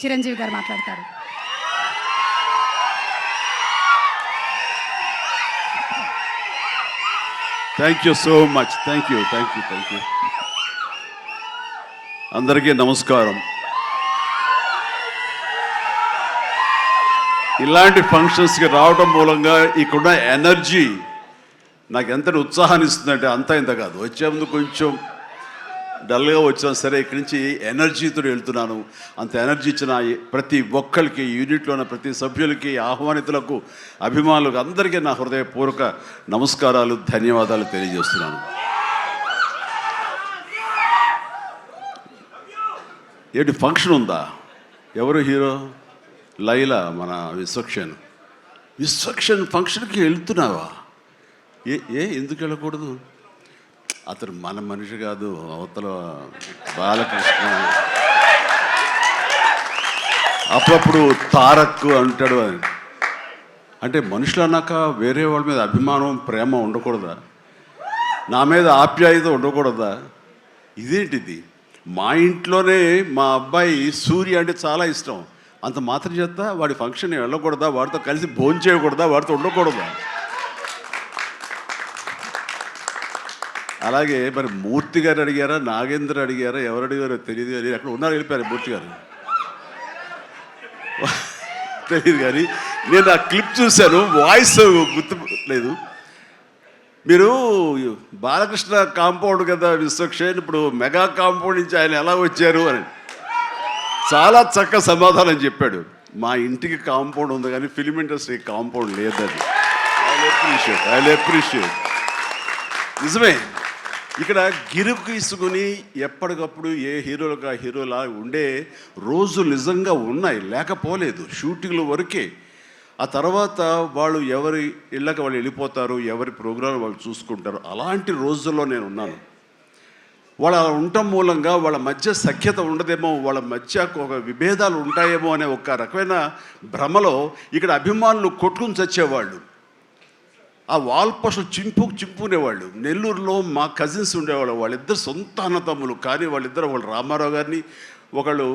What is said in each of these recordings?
చిరంజీవి గారు మాట్లాడతారు. Thank you so much. Thank you. అందరికీ నమస్కారం. ఇలాంటి ఫంక్షన్స్కి రావడం మూలంగా ఇక్కడున్న ఎనర్జీ నాకు ఎంత ఉత్సాహాన్ని ఇస్తుందంటే అంతా ఇంత కాదు. వచ్చే ముందు కొంచెం డల్గా వచ్చినా సరే ఇక్కడి నుంచి ఎనర్జీతో వెళ్తున్నాను. అంత ఎనర్జీ ఇచ్చిన ప్రతి ఒక్కరికి, యూనిట్లో ఉన్న ప్రతి సభ్యులకి, ఆహ్వానితులకు, అభిమానులకు అందరికీ నా హృదయపూర్వక నమస్కారాలు, ధన్యవాదాలు తెలియజేస్తున్నాను. ఏంటి ఫంక్షన్ ఉందా? ఎవరు హీరో? లైలా, మన విశ్వక్షన్ ఫంక్షన్కి వెళ్తున్నావా? ఎందుకు వెళ్ళకూడదు? అతను మన మనిషి కాదు, అవతల బాలకృష్ణ. అప్పుడప్పుడు తారక్ అంటాడు అని. అంటే మనుషులు అన్నాక వేరే వాళ్ళ మీద అభిమానం, ప్రేమ ఉండకూడదా? నా మీద ఆప్యాయత ఉండకూడదా? ఇదేంటిది? మా ఇంట్లోనే మా అబ్బాయి సూర్య అంటే చాలా ఇష్టం. అంత మాత్రం చేత వాడి ఫంక్షన్ వెళ్ళకూడదా? వాడితో కలిసి భోజనం చేయకూడదా? వాడితో ఉండకూడదా? అలాగే మరి మూర్తి గారు అడిగారా, నాగేంద్ర అడిగారా, ఎవరు అడిగారో తెలియదు కానీ అక్కడ ఉన్నారు, వెళ్ళిపోయారు మూర్తి గారు. తెలియదు కానీ నేను ఆ క్లిప్ చూశాను, వాయిస్ గుర్తు లేదు. మీరు బాలకృష్ణ కాంపౌండ్ కదా విశ్వక్సేన్, ఇప్పుడు మెగా కాంపౌండ్ నుంచి ఆయన ఎలా వచ్చారు అని చాలా చక్కగా సమాధానం చెప్పాడు. మా ఇంటికి కాంపౌండ్ ఉంది కానీ ఫిలిం ఇండస్ట్రీ కాంపౌండ్ లేదని. I appreciate. నిజమే, ఇక్కడ గిరుకీసుకుని ఎప్పటికప్పుడు ఏ హీరోలుగా హీరోలా ఉండే రోజులు నిజంగా ఉన్నాయి, లేకపోలేదు. షూటింగ్ల వరకే. ఆ తర్వాత వాళ్ళు ఎవరి ఇళ్ళకి వాళ్ళు వెళ్ళిపోతారు, ఎవరి ప్రోగ్రాం వాళ్ళు చూసుకుంటారు. అలాంటి రోజుల్లో నేను ఉన్నాను. వాళ్ళు అలా ఉండటం మూలంగా వాళ్ళ మధ్య సఖ్యత ఉండదేమో, వాళ్ళ మధ్య ఒక విభేదాలు ఉంటాయేమో అనే ఒక రకమైన భ్రమలో ఇక్కడ అభిమానులు కొట్టుకుని చచ్చేవాళ్ళు. ఆ వాల్ పోస్టులు చింపుకునేవాళ్ళు. నెల్లూరులో మా కజిన్స్ ఉండేవాళ్ళు, వాళ్ళిద్దరు సొంత అన్నతమ్ములు. కానీ వాళ్ళిద్దరు, వాళ్ళు రామారావు గారిని, ఒకళ్ళు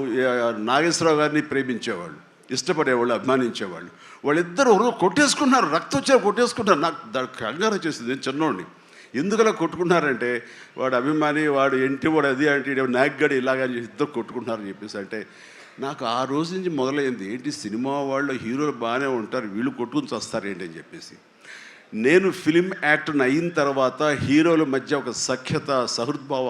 నాగేశ్వరరావు గారిని ప్రేమించేవాళ్ళు, ఇష్టపడేవాళ్ళు, అభిమానించేవాళ్ళు. వాళ్ళిద్దరు కొట్టేసుకున్నారు, రక్తోచ్చారు కొట్టేసుకున్నారు. నాకు దానికి కంగారు వచ్చేసింది. నేను చిన్నోడిని. ఎందుకలా కొట్టుకున్నారంటే వాడు అభిమాని, వాడు వాడు అది అంటే నాగ్గాడు ఇలాగని ఇద్దరు కొట్టుకుంటున్నారని చెప్పేసి. అంటే నాకు ఆ రోజు నుంచి మొదలైంది, ఏంటి సినిమా వాళ్ళు హీరోలు బాగానే ఉంటారు, వీళ్ళు కొట్టుకుని వస్తారు ఏంటి అని చెప్పేసి. నేను ఫిలిం యాక్టర్ని అయిన తర్వాత హీరోల మధ్య ఒక సఖ్యత, సహృద్భావ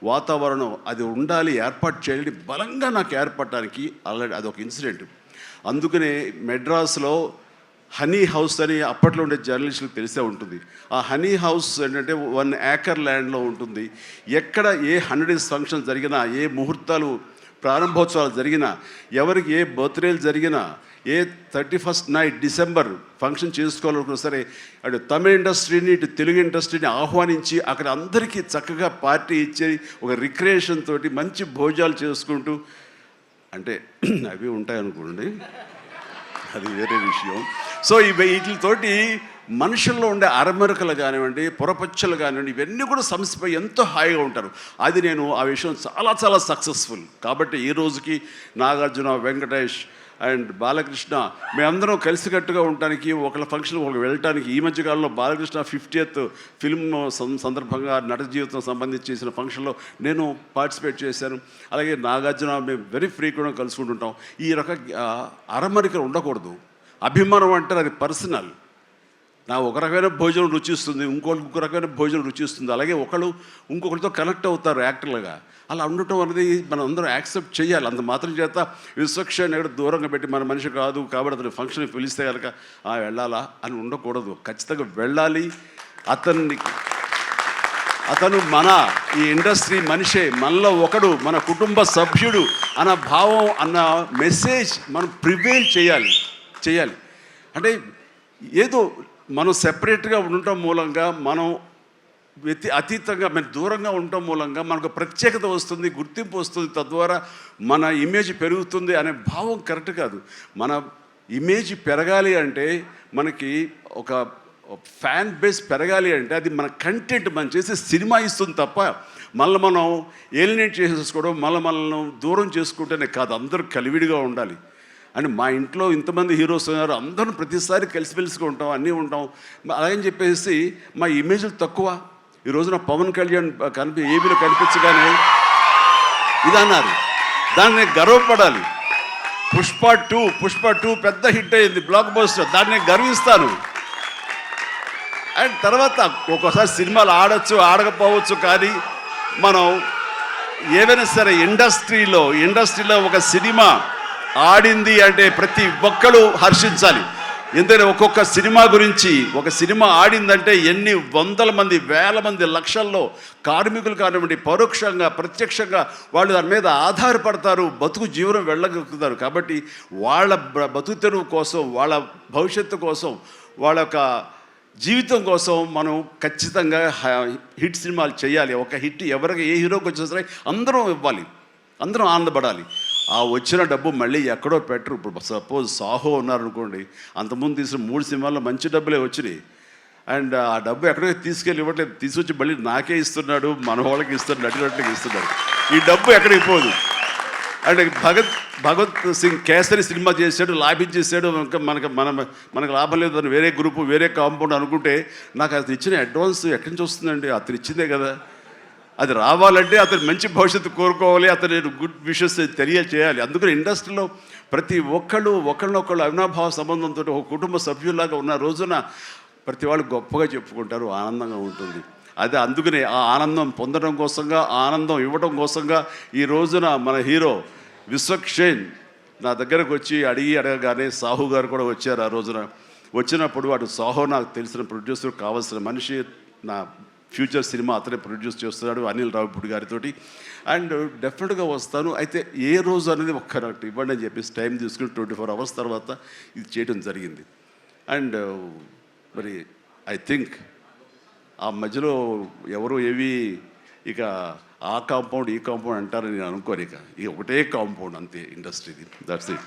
వాతావరణం అది ఉండాలి, ఏర్పాటు చేయాలి బలంగా నాకు ఏర్పడటానికి ఆల్రెడీ అదొక ఇన్సిడెంట్. అందుకనే మెడ్రాస్లో హనీ హౌస్ అని అప్పట్లో ఉండే జర్నలిస్టులకు తెలిసే ఉంటుంది. ఆ హనీ హౌస్ ఏంటంటే 1 acre ల్యాండ్లో ఉంటుంది. ఎక్కడ ఏ 100 days ఫంక్షన్ జరిగినా, ఏ ముహూర్తాలు ప్రారంభోత్సవాలు జరిగినా, ఎవరికి ఏ బర్త్డేలు జరిగినా, ఏ 31st నైట్ డిసెంబర్ ఫంక్షన్ చేసుకోవాలనుకున్నా సరే అటు తమిళ ఇండస్ట్రీని, ఇటు తెలుగు ఇండస్ట్రీని ఆహ్వానించి అక్కడ అందరికీ చక్కగా పార్టీ ఇచ్చి ఒక రిక్రియేషన్ తోటి మంచి భోజనాలు చేసుకుంటూ, అంటే అవి ఉంటాయనుకోండి, అది వేరే విషయం. సో వీటితోటి మనుషుల్లో ఉండే అరమరకలు కానివ్వండి, పొరపచ్చలు కానివ్వండి, ఇవన్నీ కూడా సమసిపోయి ఎంతో హాయిగా ఉంటారు. అది నేను ఆ విషయం చాలా చాలా సక్సెస్ఫుల్. కాబట్టి ఈ రోజుకి నాగార్జున, వెంకటేష్ అండ్ బాలకృష్ణ మేమందరం కలిసికట్టుగా ఉండటానికి, ఒకళ్ళ ఫంక్షన్ ఒకళ్ళు వెళ్ళటానికి, ఈ మధ్యకాలంలో బాలకృష్ణ 50th ఫిల్మ్ సందర్భంగా నట జీవితం సంబంధించి చేసిన ఫంక్షన్లో నేను పార్టిసిపేట్ చేశాను. అలాగే నాగార్జున మేము వెరీ ఫ్రీక్వెంట్గా కలుసుకుంటుంటాం. ఈ రక అరమరికలు ఉండకూడదు. అభిమానం అంటే అది పర్సనల్. నా ఒక రకమైన భోజనం రుచిస్తుంది, ఇంకొక రకమైన భోజనం రుచిస్తుంది. అలాగే ఒకళ్ళు ఇంకొకరితో కనెక్ట్ అవుతారు యాక్టర్లుగా. అలా ఉండటం అనేది మనం అందరం యాక్సెప్ట్ చేయాలి. అంత మాత్రం చేత విశ్వక్సేన్ ఎక్కడ దూరంగా పెట్టి మన మనిషి కాదు కాబట్టి అతను ఫంక్షన్కి పిలిస్తే కనుక వెళ్ళాలా అని ఉండకూడదు. ఖచ్చితంగా వెళ్ళాలి. అతను మన ఈ ఇండస్ట్రీ మనిషే, మనలో ఒకడు, మన కుటుంబ సభ్యుడు అన్న భావం, అన్న మెసేజ్ మనం ప్రివేల్ చేయాలి. అంటే ఏదో మనం సెపరేట్గా ఉండటం మూలంగా, మనం అతీతంగా మనం దూరంగా ఉండటం మూలంగా మనకు ప్రత్యేకత వస్తుంది, గుర్తింపు వస్తుంది, తద్వారా మన ఇమేజ్ పెరుగుతుంది అనే భావం కరెక్ట్ కాదు. మన ఇమేజ్ పెరగాలి అంటే మనకి ఫ్యాన్ బేస్ పెరగాలి అంటే అది మన కంటెంట్ మనం చేసే సినిమా ఇస్తుంది తప్ప మళ్ళీ మనం ఏలినేట్ చేసేసుకోవడం మనల్ని దూరం చేసుకుంటేనే కాదు, అందరూ కలివిడిగా ఉండాలి. అని మా ఇంట్లో ఇంతమంది హీరోస్ ఉన్నారు, అందరం ప్రతిసారి కలిసిమెలిసిగా ఉంటాం, అన్నీ ఉంటాం. అలాగని చెప్పేసి మా ఇమేజ్లు తక్కువ. ఈ రోజున పవన్ కళ్యాణ్ ఏబీలో కనిపించగానే ఇది అన్నారు, దాన్ని గర్వపడాలి. పుష్ప టూ పెద్ద హిట్ అయింది, బ్లాక్ బస్టర్, దాన్ని గర్విస్తాను. అండ్ తర్వాత ఒక్కోసారి సినిమాలు ఆడచ్చు ఆడకపోవచ్చు, కానీ మనం ఏదైనా సరే ఇండస్ట్రీలో ఒక సినిమా ఆడింది అంటే ప్రతి ఒక్కరు హర్షించాలి. ఎందుకంటే ఒక్కొక్క సినిమా గురించి, ఒక సినిమా ఆడిందంటే ఎన్ని వందల మంది, వేల మంది, లక్షల్లో కార్మికులు కానివ్వండి, పరోక్షంగా ప్రత్యక్షంగా వాళ్ళు దాని మీద ఆధారపడతారు, బతుకు జీవనం వెళ్ళగలుగుతారు. కాబట్టి వాళ్ళ బతుకు తెరువు కోసం, వాళ్ళ భవిష్యత్తు కోసం, వాళ్ళ యొక్క జీవితం కోసం మనం ఖచ్చితంగా హిట్ సినిమాలు చేయాలి. ఒక హిట్ ఎవరికి ఏ హీరోకి వచ్చినా సరే అందరం ఇవ్వాలి, అందరం ఆనందపడాలి. ఆ వచ్చిన డబ్బు మళ్ళీ ఎక్కడో పెట్టరు. ఇప్పుడు సపోజ్ సాహో ఉన్నారనుకోండి, అంతకుముందు తీసిన 3 సినిమాల్లో మంచి డబ్బులే వచ్చినాయి. అండ్ ఆ డబ్బు ఎక్కడో తీసుకెళ్ళి ఇవ్వట్లేదు, తీసుకొచ్చి మళ్ళీ నాకే ఇస్తున్నాడు, మన వాళ్ళకి ఇస్తున్నాడు, నటినట్లకి ఇస్తున్నాడు. ఈ డబ్బు ఎక్కడికి పోదు. అండ్ భగత్ సింగ్ కేసరి సినిమా చేశాడు, లాభించేసాడు, ఇంకా మనకు లాభం లేదు అని వేరే గ్రూపు, వేరే కాంపౌండ్ అనుకుంటే నాకు అతను ఇచ్చిన అడ్వాన్స్ ఎక్కడి నుంచి వస్తుందండి? అతను ఇచ్చిందే కదా. అది రావాలంటే అతను మంచి భవిష్యత్తు కోరుకోవాలి, అతను గుడ్ విషెస్ తెలియచేయాలి. అందుకని ఇండస్ట్రీలో ప్రతి ఒక్కళ్ళు ఒకళ్ళనొకళ్ళు అవినాభావ సంబంధంతో ఒక కుటుంబ సభ్యుల్లాగా ఉన్న రోజున ప్రతి వాళ్ళు గొప్పగా చెప్పుకుంటారు, ఆనందంగా ఉంటుంది. అదే అందుకనే ఆ ఆనందం పొందడం కోసంగా, ఆనందం ఇవ్వడం కోసంగా ఈ రోజున మన హీరో విశ్వక్షేణ్ నా దగ్గరకు వచ్చి అడగగానే సాహు గారు కూడా వచ్చారు. ఆ రోజున వచ్చినప్పుడు అటు సాహు నాకు తెలిసిన ప్రొడ్యూసర్, కావాల్సిన మనిషి, నా ఫ్యూచర్ సినిమా అతనే ప్రొడ్యూస్ చేస్తున్నాడు అనిల్ రావిపూడి గారితో. అండ్ డెఫినెట్గా వస్తాను, అయితే ఏ రోజు అనేది ఒక్క నాకు ఇవ్వండి అని చెప్పేసి టైం తీసుకుని 24 hours తర్వాత ఇది చేయడం జరిగింది. అండ్ మరి ఐ థింక్ ఆ మధ్యలో ఎవరు ఏవి ఇక ఆ కాంపౌండ్ ఈ కాంపౌండ్ అంటారని నేను అనుకోను. ఇక ఒకటే కాంపౌండ్ అంతే ఇండస్ట్రీది. That's it.